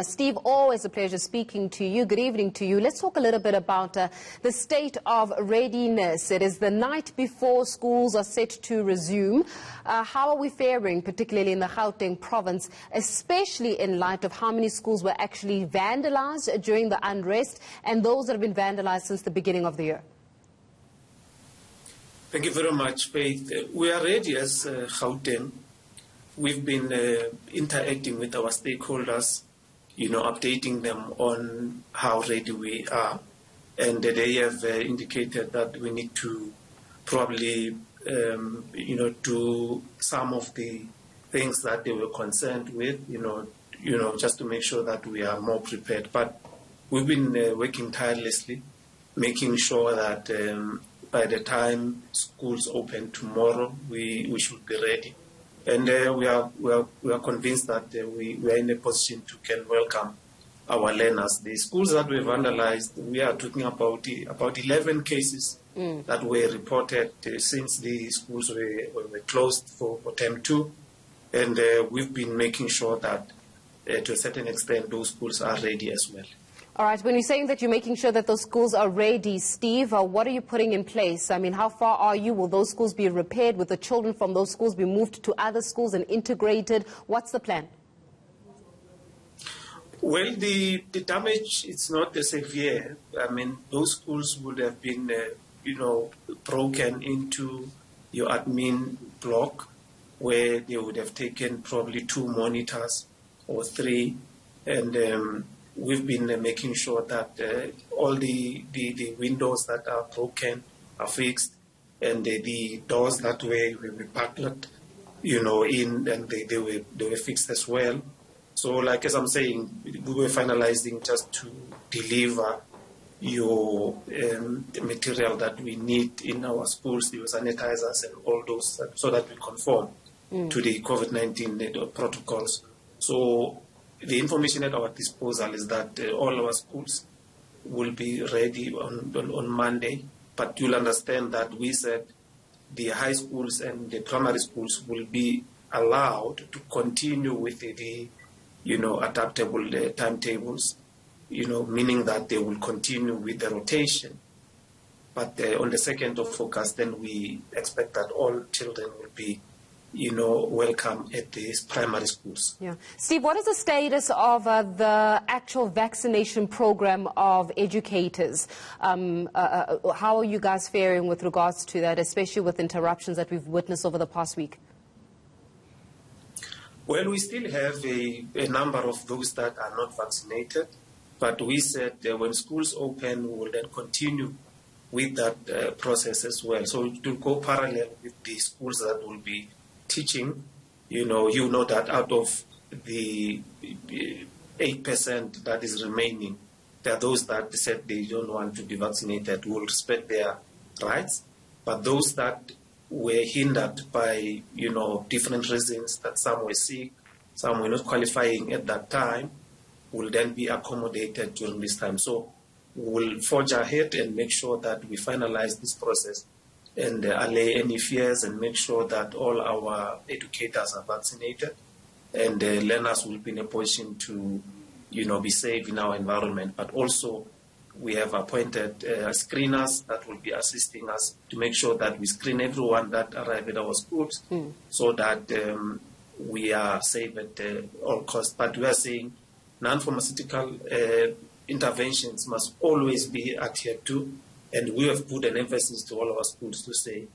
Steve, always a pleasure speaking to you. Good evening to you. Let's talk a little bit about the state of readiness. It is the night before schools are set to resume. How are we faring, particularly in the Gauteng province, especially in light of how many schools were actually vandalized during the unrest and those that have been vandalized since the beginning of the year? Thank you very much, Faith. We are ready as Gauteng. We've been interacting with our stakeholders, updating them on how ready we are. And they have indicated that we need to probably, do some of the things that they were concerned with, just to make sure that we are more prepared. But we've been working tirelessly, making sure that by the time schools open tomorrow, we should be ready. And we are convinced that we are in a position to can welcome our learners. The schools that were vandalized, we are talking about 11 cases that were reported since the schools were closed for term 2. And we've been making sure that to a certain extent those schools are ready as well. All right, when you're saying that you're making sure that those schools are ready, Steve, what are you putting in place? I mean, how far are you? Will those schools be repaired? Will the children from those schools be moved to other schools and integrated? What's the plan? Well, the damage is not severe. I mean, those schools would have been, broken into your admin block where they would have taken probably 2 monitors or 3, and we've been making sure that all the windows that are broken are fixed, and the doors that were buckled, in, and they were fixed as well. So, like as I'm saying, we were finalizing just to deliver your material that we need in our schools, the sanitizers and all those, so that we conform to the COVID-19 protocols. So the information at our disposal is that all our schools will be ready on Monday, but you'll understand that we said the high schools and the primary schools will be allowed to continue with the adaptable timetables, meaning that they will continue with the rotation. But on the 2nd of August, then we expect that all children will be welcome at these primary schools. Yeah. Steve, what is the status of the actual vaccination program of educators? How are you guys faring with regards to that, especially with interruptions that we've witnessed over the past week? Well, we still have a number of those that are not vaccinated, but we said that when schools open, we will then continue with that process as well. So it will go parallel with the schools that will be teaching. You know that out of the 8% that is remaining, there are those that said they don't want to be vaccinated. We will respect their rights. But those that were hindered by, different reasons, that some were sick, some were not qualifying at that time, will then be accommodated during this time. So we'll forge ahead and make sure that we finalize this process and allay any fears and make sure that all our educators are vaccinated and learners will be in a position to, be safe in our environment. But also we have appointed screeners that will be assisting us to make sure that we screen everyone that arrive at our schools so that we are safe at all costs. But we are saying non-pharmaceutical interventions must always be adhered to. And we have put an emphasis to all our schools to say,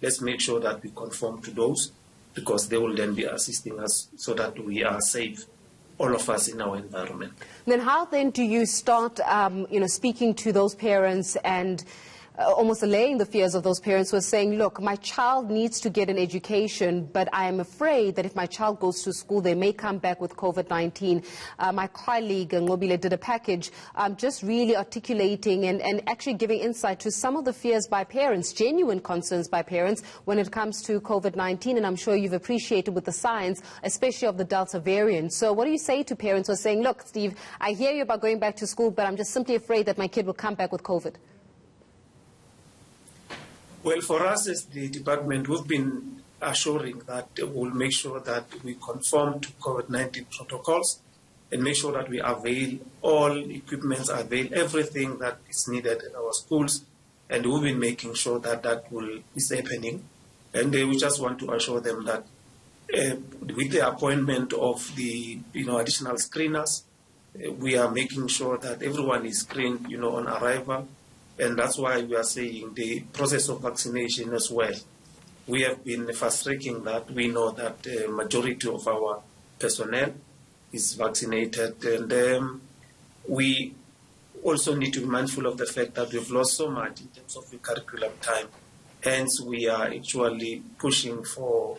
let's make sure that we conform to those, because they will then be assisting us so that we are safe, all of us in our environment. Then how then do you start, speaking to those parents and almost allaying the fears of those parents who are saying, look, my child needs to get an education, but I am afraid that if my child goes to school, they may come back with COVID-19. My colleague, Ngobile, did a package just really articulating and actually giving insight to some of the fears by parents, genuine concerns by parents when it comes to COVID-19. And I'm sure you've appreciated with the science, especially of the Delta variant. So what do you say to parents who are saying, look, Steve, I hear you about going back to school, but I'm just simply afraid that my kid will come back with COVID? Well, for us as the department, we've been assuring that we'll make sure that we conform to COVID-19 protocols and make sure that we avail all equipments, avail everything that is needed in our schools, and we've been making sure that is happening. And we just want to assure them that with the appointment of the additional screeners, we are making sure that everyone is screened on arrival, and that's why we are saying the process of vaccination as well. We have been fast-tracking that. We know that the majority of our personnel is vaccinated, and we also need to be mindful of the fact that we've lost so much in terms of the curriculum time. Hence, we are actually pushing for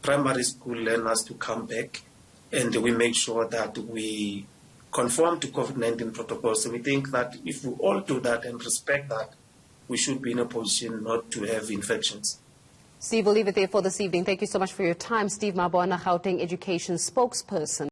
primary school learners to come back, and we make sure that we conform to COVID-19 protocols. So we think that if we all do that and respect that, we should be in a position not to have infections. Steve, we'll leave it there for this evening. Thank you so much for your time. Steve Mabona, Gauteng Education spokesperson.